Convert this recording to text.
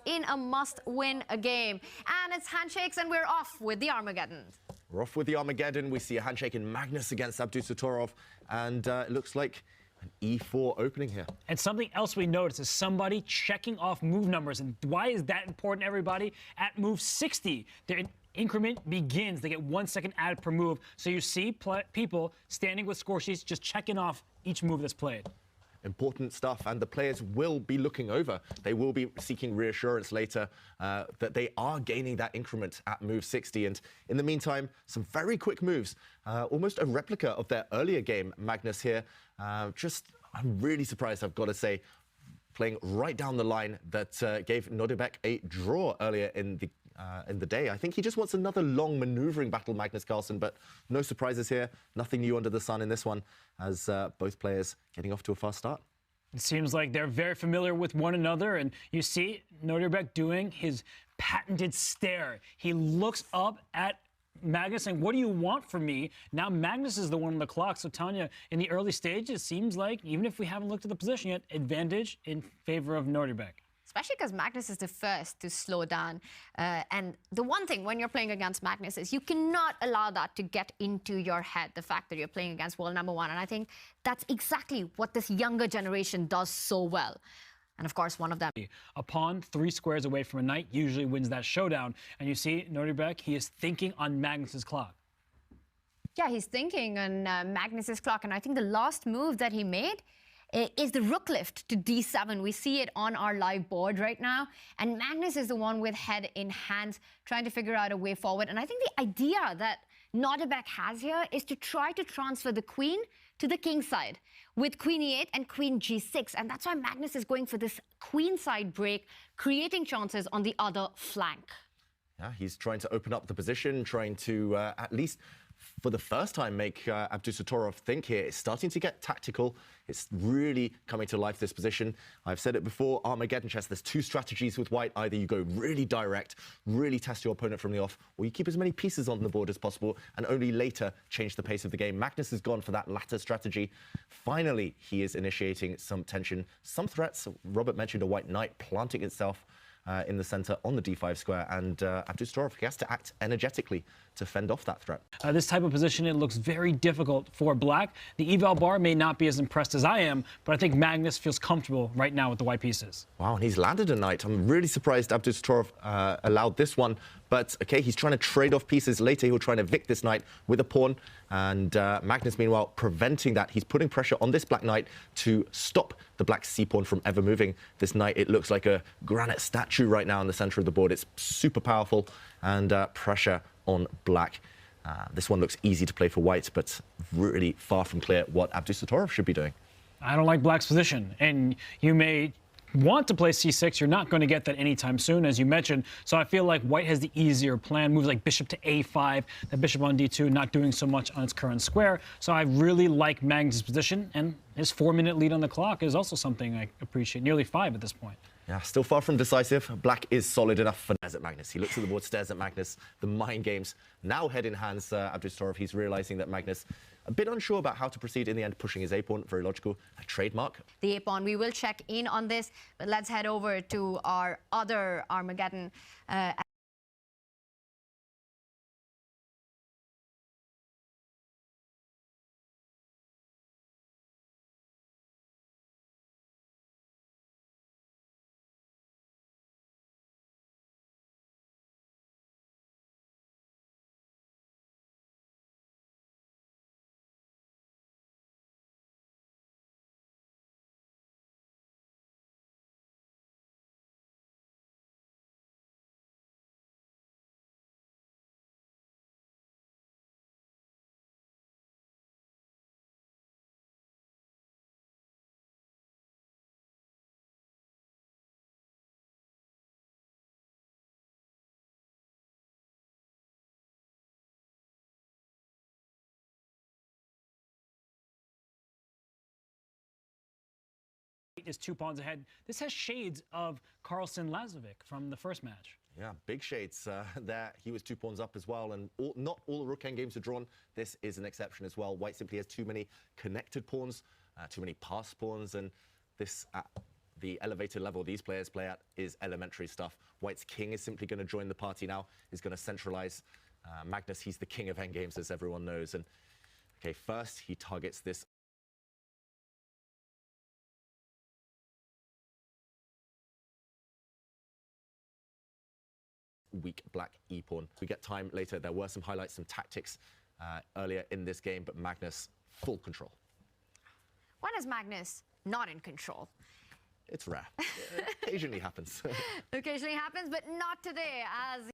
handshakes in a must-win game. And it's handshakes, and we're off with the Armageddon. We're off with the Armageddon. We see a handshake in Magnus against Abdusattorov, and it looks like an e4 opening here. And something else we noticed is somebody checking off move numbers. And why is that important, everybody? At move 60, their increment begins. They get 1 second added per move. So you see people standing with score sheets just checking off each move that's played. Important stuff, and the players will be looking over. They will be seeking reassurance later that they are gaining that increment at move 60. And in the meantime, some very quick moves, almost a replica of their earlier game. Magnus here, I'm really surprised, I've got to say, playing right down the line that gave Nordebek a draw earlier in the day. I think he just wants another long maneuvering battle, Magnus Carlsen, but no surprises here. Nothing new under the sun in this one, as both players getting off to a fast start. It seems like they're very familiar with one another, and you see Nordebek doing his patented stare. He looks up at Magnus saying, "What do you want from me?" Now Magnus is the one on the clock. So Tanya, in the early stages, it seems like, even if we haven't looked at the position yet, advantage in favor of Nordebek. Especially because Magnus is the first to slow down. And the one thing when you're playing against Magnus is you cannot allow that to get into your head, the fact that you're playing against world number one. And I think that's exactly what this younger generation does so well. And of course, one of them. A pawn 3 squares away from a knight usually wins that showdown. And you see Nordebek, he is thinking on Magnus's clock. Yeah, he's thinking on Magnus's clock. And I think the last move that he made is the rook lift to d7. We see it on our live board right now. And Magnus is the one with head in hands, trying to figure out a way forward. And I think the idea that Nordebek has here is to try to transfer the queen to the king side with queen e8 and queen g6. And that's why Magnus is going for this queen side break, creating chances on the other flank. Yeah, he's trying to open up the position, trying to at least for the first time make Abdusattorov think here. It's starting to get tactical. It's really coming to life, this position. I've said it before, Armageddon chess, there's 2 strategies with white. Either you go really direct, really test your opponent from the off, or you keep as many pieces on the board as possible and only later change the pace of the game. Magnus has gone for that latter strategy. Finally, he is initiating some tension, some threats. Robert mentioned a white knight planting itself in the center on the d5 square, and Abdusattorov, he has to act energetically to fend off that threat. This type of position, it looks very difficult for black. The eval bar may not be as impressed as I am, but I think Magnus feels comfortable right now with the white pieces. Wow, and he's landed a knight. I'm really surprised Abdusattorov allowed this one, but okay, he's trying to trade off pieces. Later, he'll try and evict this knight with a pawn, and Magnus, meanwhile, preventing that. He's putting pressure on this black knight to stop the black c-pawn from ever moving. This knight, it looks like a granite statue right now in the center of the board. It's super powerful, and pressure on black. This one looks easy to play for white, but really far from clear what Abdusattorov should be doing. I don't like black's position, and you may want to play c6. You're not going to get that anytime soon, as you mentioned. So I feel like white has the easier plan. Moves like bishop to a5, the bishop on d2, not doing so much on its current square. So I really like Magnus' position, and his 4-minute lead on the clock is also something I appreciate. Nearly 5 at this point. Yeah, still far from decisive. Black is solid enough for stares at Magnus. He looks at the board, stares at Magnus. The mind games now head in hands. Abdusattorov, he's realizing that Magnus a bit unsure about how to proceed in the end, pushing his a-pawn. Very logical. A trademark. The a-pawn, we will check in on this, but let's head over to our other Armageddon. Is 2 pawns ahead. This has shades of Carlsen Lazovic from the first match. Yeah, big shades there. He was 2 pawns up as well, and not all the rook endgames are drawn. This is an exception as well. White simply has too many connected pawns, too many passed pawns, and this the elevator level these players play at is elementary stuff. White's king is simply going to join the party now. He's going to centralize Magnus. He's the king of endgames, as everyone knows. And okay, first he targets this weak black e-pawn. We get time later. There were some highlights, some tactics earlier in this game, but Magnus, full control. When is Magnus not in control? It's rare. Occasionally happens. Occasionally happens, but not today, as